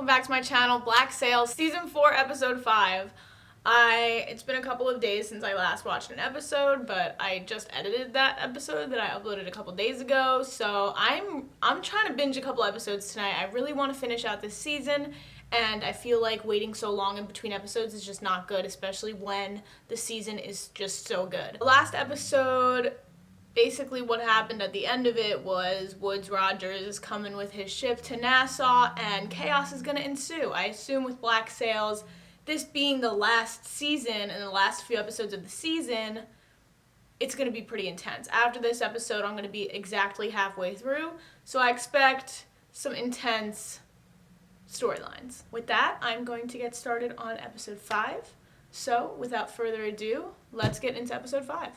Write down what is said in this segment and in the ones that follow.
back to my channel, Black Sails, Season 4, Episode 5. It's been a couple of days since I last watched an episode, but I just edited that episode that I uploaded a couple days ago, so I'm trying to binge a couple episodes tonight. I really want to finish out this season, and I feel like waiting so long in between episodes is just not good, especially when the season is just so good. The last episode, basically what happened at the end of it was Woodes Rogers is coming with his ship to Nassau and chaos is going to ensue. I assume with Black Sails, this being the last season and the last few episodes of the season, it's going to be pretty intense. After this episode, I'm going to be exactly halfway through, so I expect some intense storylines. With that, I'm going to get started on episode 5. So, without further ado, let's get into episode 5.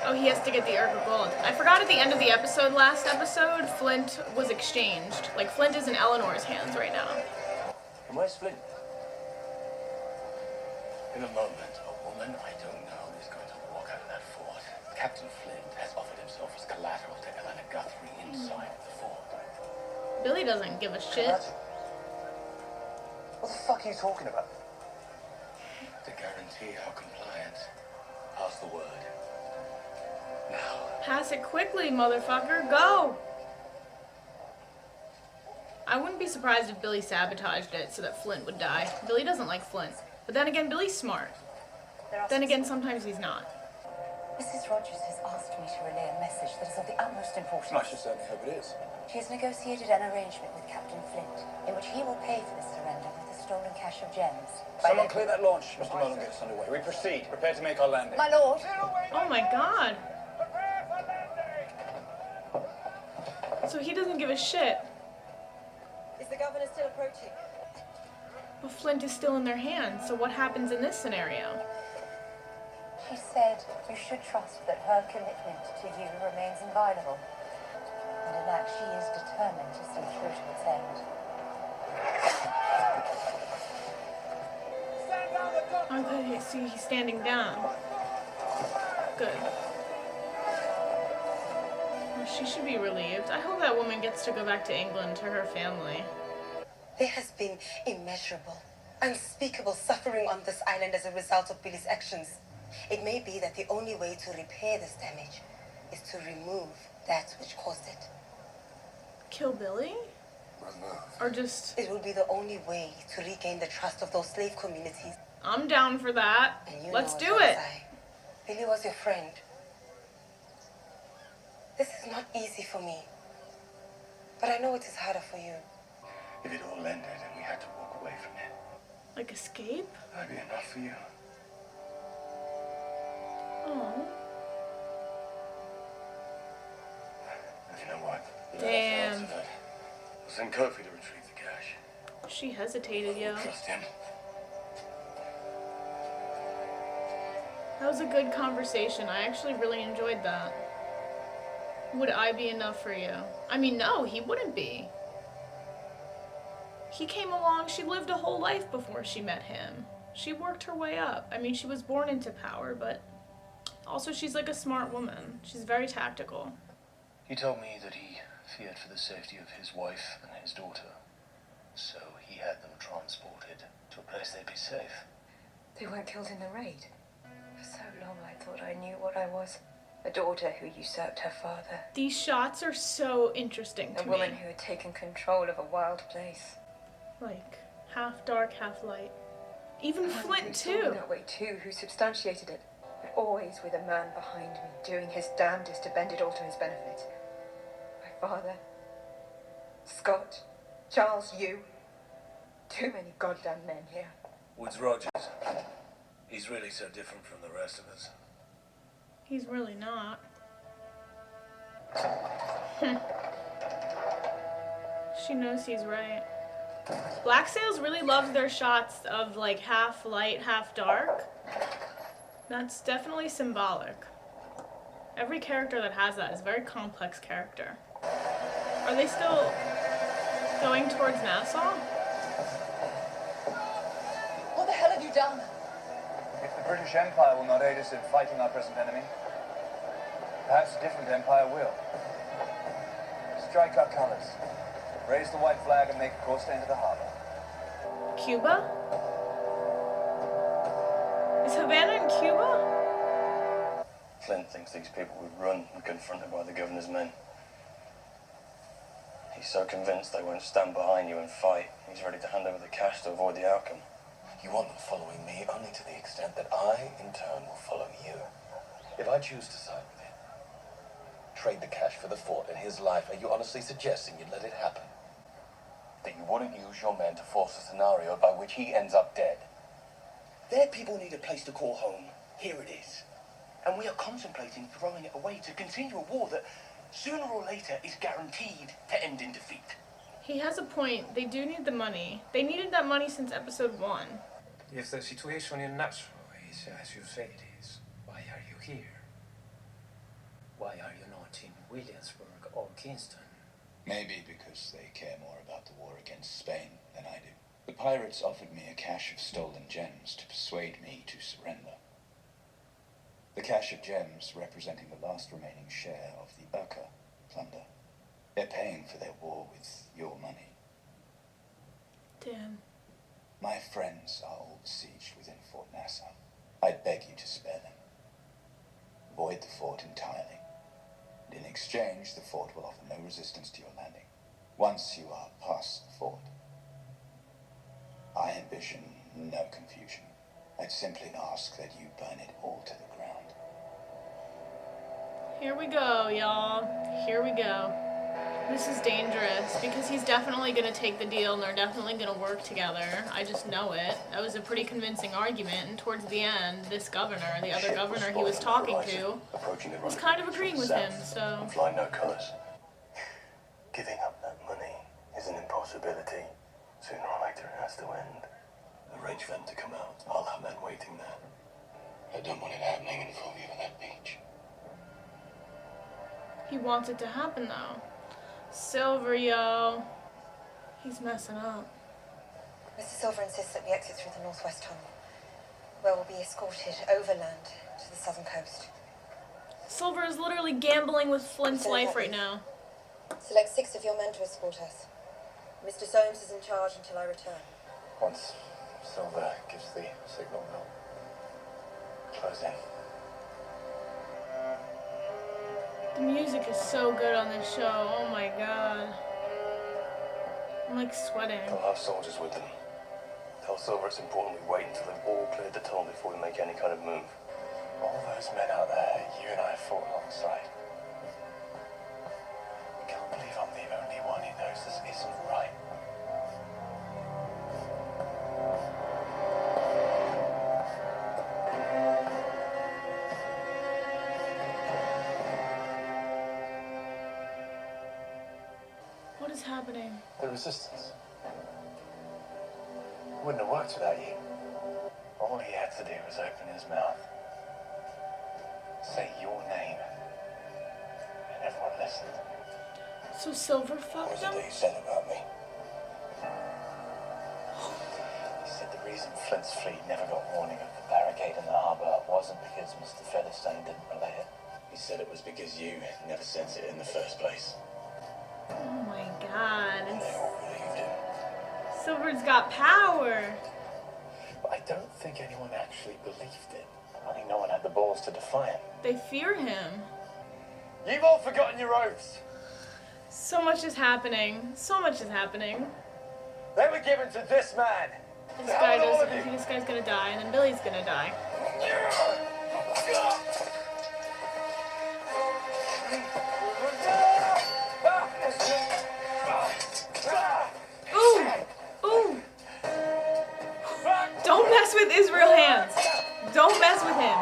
Oh, he has to get the Urga Gold. I forgot at the end of the episode, last episode, Flint was exchanged. Like, Flint is in Eleanor's hands right now. And where's Flint? In a moment, a woman I don't know is going to walk out of that fort. Captain Flint has offered himself as collateral to Eleanor Guthrie inside the fort. Billy doesn't give a shit. What the fuck are you talking about? To guarantee our compliance, pass the word. Now. Pass it quickly, motherfucker. Go! I wouldn't be surprised if Billy sabotaged it so that Flint would die. Billy doesn't like Flint. But then again, Billy's smart. Then again, sometimes he's not. Mrs. Rogers has asked me to relay a message that is of the utmost importance. I should certainly hope it is. She has negotiated an arrangement with Captain Flint, in which he will pay for the surrender with the stolen cache of gems. Someone clear that launch. Mr. Mullen, get us underway. We proceed. Prepare to make our landing. My lord! Oh my god. So he doesn't give a shit. Is the governor still approaching? But Flint is still in their hands, so what happens in this scenario? She said you should trust that her commitment to you remains inviolable, and in that she is determined to see through to its end. Okay, see, he's standing down. Good. Well, she should be relieved. I hope that woman gets to go back to England to her family. There has been immeasurable, unspeakable suffering on this island as a result of Billy's actions. It may be that the only way to repair this damage is to remove that which caused it. Kill Billy? Or just... It will be the only way to regain the trust of those slave communities. I'm down for that. Let's do it. Billy was your friend. This is not easy for me, but I know it is harder for you. If it all ended and we had to walk away from it, Like escape? that'd be enough for you. Oh. And you know what? Damn. I'll send Kofi to retrieve the cash. She hesitated, yo. Trust him. That was a good conversation. I actually really enjoyed that. Would I be enough for you? I mean, no, he wouldn't be. He came along, she lived a whole life before she met him. She worked her way up. I mean, she was born into power, but also she's like a smart woman. She's very tactical. He told me that he feared for the safety of his wife and his daughter, so he had them transported to a place they'd be safe. They weren't killed in the raid. For so long I thought I knew what I was. A daughter who usurped her father. These shots are so interesting to me. A woman who had taken control of a wild place. Like, half dark, half light. Even Flint, too. That way too, who substantiated it. But always with a man behind me, doing his damnedest to bend it all to his benefit. My father, Scott, Charles, you. Too many goddamn men here. Woodes Rogers. He's really so different from the rest of us. He's really not. She knows he's right. Black Sails really loves their shots of like half light, half dark. That's definitely symbolic. Every character that has that is a very complex character. Are they still going towards Nassau? What the hell have you done? If the British Empire will not aid us in fighting our present enemy, perhaps a different empire will. Strike our colors. Raise the white flag and make a course into the harbor. Cuba? Is Havana in Cuba? Flint thinks these people would run when confronted by the governor's men. He's so convinced they won't stand behind you and fight, he's ready to hand over the cash to avoid the outcome. You want them following me only to the extent that I, in turn, will follow you. If I choose to side with him, trade the cash for the fort and his life, are you honestly suggesting you'd let it happen? That you wouldn't use your men to force a scenario by which he ends up dead? Their people need a place to call home. Here it is. And we are contemplating throwing it away to continue a war that, sooner or later, is guaranteed to end in defeat. He has a point. They do need the money. They needed that money since episode 1. If the situation in Nassau is as you say it is, why are you here? Why are you not in Williamsburg or Kingston? Maybe because they care more about the war against Spain than I do. The pirates offered me a cache of stolen gems to persuade me to surrender. The cache of gems representing the last remaining share of the Burka plunder. They're paying for their war with your money. Damn. My friends are all besieged within Fort Nassau. I beg you to spare them. Void the fort entirely. And in exchange, the fort will offer no resistance to your landing. Once you are past the fort, I envision no confusion. I'd simply ask that you burn it all to the ground. Here we go, y'all. Here we go. This is dangerous because he's definitely going to take the deal and they're definitely going to work together. I just know it. That was a pretty convincing argument, and towards the end, this governor, the other governor he was talking to, was kind of agreeing with him, so... Fly no colours. Giving up that money is an impossibility. Sooner or later it has to end. Arrange for them to come out. I'll have men waiting there. I don't want it happening in full view on that beach. He wants it to happen, though. Silver, yo. He's messing up. Mr. Silver insists that we exit through the northwest tunnel, where we'll be escorted overland to the southern coast. Silver is literally gambling with Flint's life right now. Select 6 of your men to escort us. Mr. Soames is in charge until I return. Once Silver gives the signal, they'll close in. The music is so good on this show. Oh my god. I'm like sweating. They'll have soldiers with them. Tell Silver it's important we wait until they've all cleared the tunnel before we make any kind of move. All those men out there, you and I fought alongside. I can't believe I'm the only one who knows this isn't right. What is happening? The resistance wouldn't have worked without you. All he had to do was open his mouth, say your name, and everyone listened. So Silver What fucked was it him? that he said about me? He said the reason Flint's fleet never got warning of the barricade in the harbour wasn't because Mr. Featherstone didn't relay it. He said it was because you never sent it in the first place. Oh my god. And they all believed him. Silver's got power. But I don't think anyone actually believed it. I think no one had the balls to defy him. They fear him. You've all forgotten your oaths. So much is happening. So much is happening. They were given to this man. This guy doesn't. I think this guy's gonna die, and then Billy's gonna die. Ooh! Ooh! Don't mess with Israel Hands. Don't mess with him.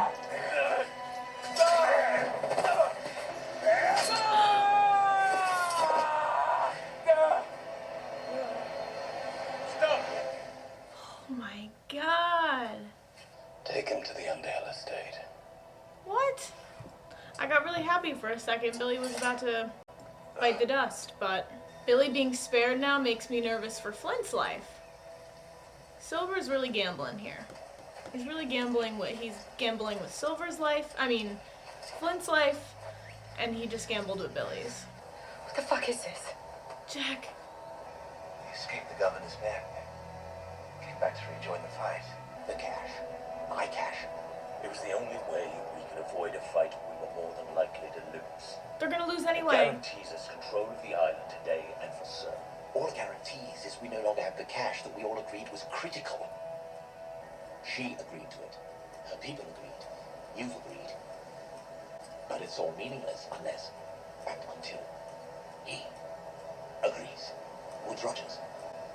Oh my god. Take him to the Underhill estate. What? I got really happy for a second. Billy was about to bite the dust, but Billy being spared now makes me nervous for Flint's life. Silver's really gambling here. He's really gambling with Silver's life. I mean, Flint's life, and he just gambled with Billy's. What the fuck is this? Jack. escaped the governor's men. Came back to rejoin the fight. The cash. My cash. It was the only way we could avoid a fight we were more than likely to lose. They're gonna lose It anyway. guarantees us control of the island today and for certain. All it guarantees is we no longer have the cash that we all agreed was critical. She agreed to it. Her people agreed. You've agreed. But it's all meaningless unless and until he agrees. Woods Rogers.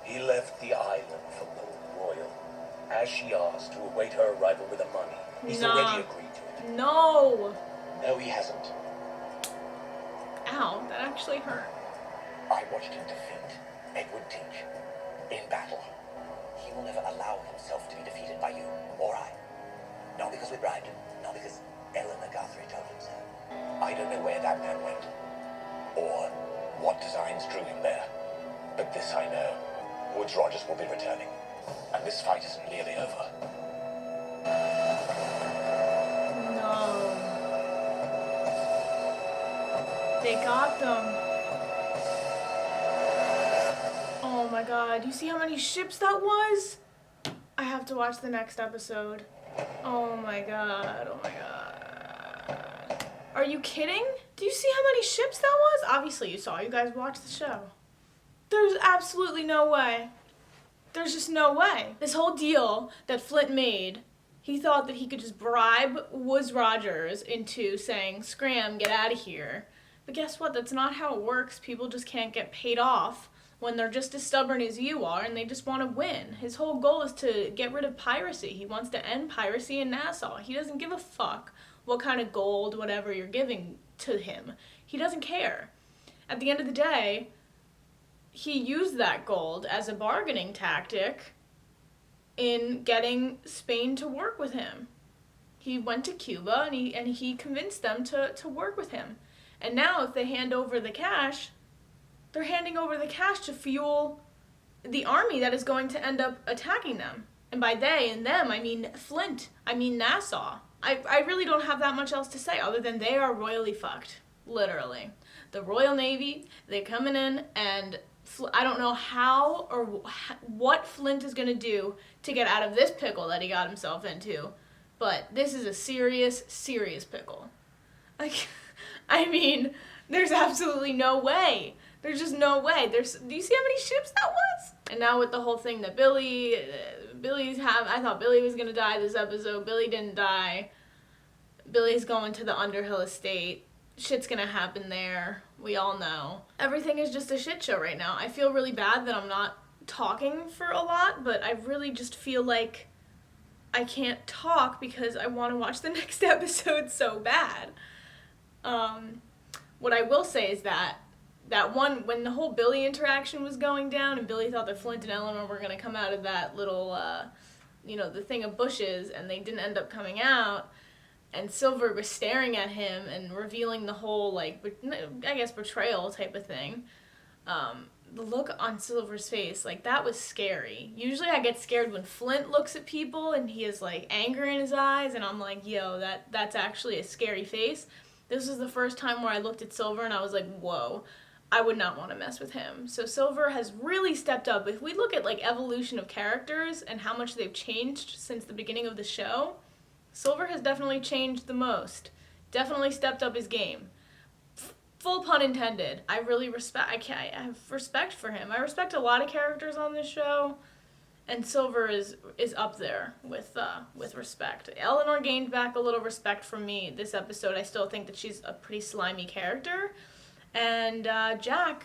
He left the island from the Royal, as she asked, to await her arrival with the money. He's Nah. already agreed to it. No. No, he hasn't. Ow, that actually hurt. I watched him defeat Edward Tinch in battle. He will never allow himself to be defeated by you or I. Not because we bribed him, not because Eleanor Guthrie told him so. I don't know where that man went, or what designs drew him there. But this I know. Woods Rogers will be returning, and this fight isn't nearly over. No. They got them. Oh my god, you see how many ships that was? I have to watch the next episode. Oh my god, oh my god. Are you kidding? Do you see how many ships that was? Obviously you saw, you guys watched the show. There's absolutely no way. There's just no way. This whole deal that Flint made, he thought that he could just bribe Woods Rogers into saying, "Scram, get out of here." But guess what? That's not how it works. People just can't get paid off when they're just as stubborn as you are and they just want to win. His whole goal is to get rid of piracy. He wants to end piracy in Nassau. He doesn't give a fuck what kind of gold, whatever you're giving to him. He doesn't care. At the end of the day, he used that gold as a bargaining tactic in getting Spain to work with him. He went to Cuba and he convinced them to work with him. And now if they hand over the cash, they're handing over the cash to fuel the army that is going to end up attacking them. And by they and them, I mean Flint. I mean Nassau. I really don't have that much else to say other than they are royally fucked. Literally. The Royal Navy, they're coming in and I don't know how or what Flint is going to do to get out of this pickle that he got himself into. But this is a serious, serious pickle. Like, I mean, there's absolutely no way. There's just no way. Do you see how many ships that was? And now with the whole thing that I thought Billy was going to die this episode. Billy didn't die. Billy's going to the Underhill estate. Shit's going to happen there. We all know. Everything is just a shit show right now. I feel really bad that I'm not talking for a lot, but I really just feel like I can't talk because I want to watch the next episode so bad. What I will say is that one, when the whole Billy interaction was going down and Billy thought that Flint and Eleanor were going to come out of that little, the thing of bushes and they didn't end up coming out, and Silver was staring at him and revealing the whole, I guess, betrayal type of thing. The look on Silver's face, that was scary. Usually I get scared when Flint looks at people and he has, anger in his eyes, and I'm like, yo, that's actually a scary face. This was the first time where I looked at Silver and I was like, whoa, I would not want to mess with him. So Silver has really stepped up. If we look at, evolution of characters and how much they've changed since the beginning of the show, Silver has definitely changed the most. Definitely stepped up his game. Full pun intended. I really I have respect for him. I respect a lot of characters on this show, and Silver is up there with respect. Eleanor gained back a little respect from me this episode. I still think that she's a pretty slimy character. And Jack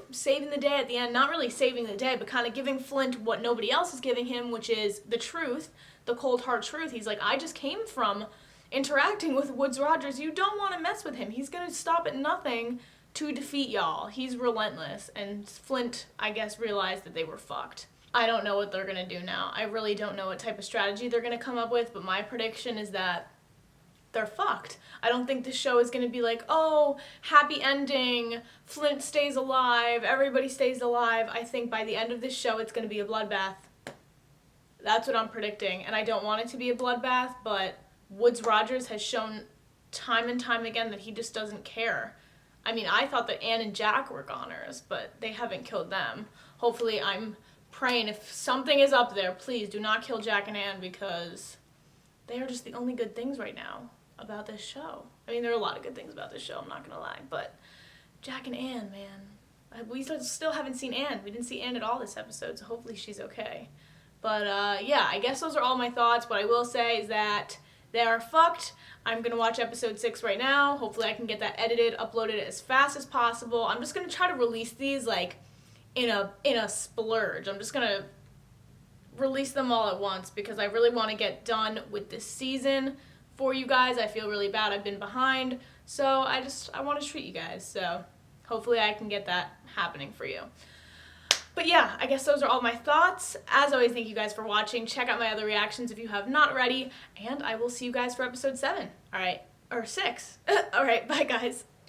saving the day at the end, not really saving the day, but kind of giving Flint what nobody else is giving him, which is the truth, the cold hard truth. He's like, I just came from interacting with Woods Rogers. You don't want to mess with him. He's going to stop at nothing to defeat y'all. He's relentless. And Flint, I guess, realized that they were fucked. I don't know what they're going to do now. I really don't know what type of strategy they're going to come up with, but my prediction is that they're fucked. I don't think the show is going to be like, oh, happy ending, Flint stays alive, everybody stays alive. I think by the end of this show, it's going to be a bloodbath. That's what I'm predicting, and I don't want it to be a bloodbath, but Woods Rogers has shown time and time again that he just doesn't care. I mean, I thought that Anne and Jack were goners, but they haven't killed them. hopefully I'm praying if something is up there, please do not kill Jack and Anne, because they are just the only good things right now about this show. I mean, there are a lot of good things about this show, I'm not gonna lie, but Jack and Anne, man. We still haven't seen Anne. We didn't see Anne at all this episode, so hopefully she's okay. But yeah, I guess those are all my thoughts. What I will say is that they are fucked. I'm gonna watch episode 6 right now. Hopefully I can get that edited, uploaded as fast as possible. I'm just gonna try to release these like in a splurge. I'm just gonna release them all at once because I really want to get done with this season for you guys. I feel really bad. I've been behind. So I want to treat you guys. So hopefully I can get that happening for you. But yeah, I guess those are all my thoughts. As always, thank you guys for watching. Check out my other reactions if you have not already. And I will see you guys for episode 7. All right. Or 6. All right. Bye, guys.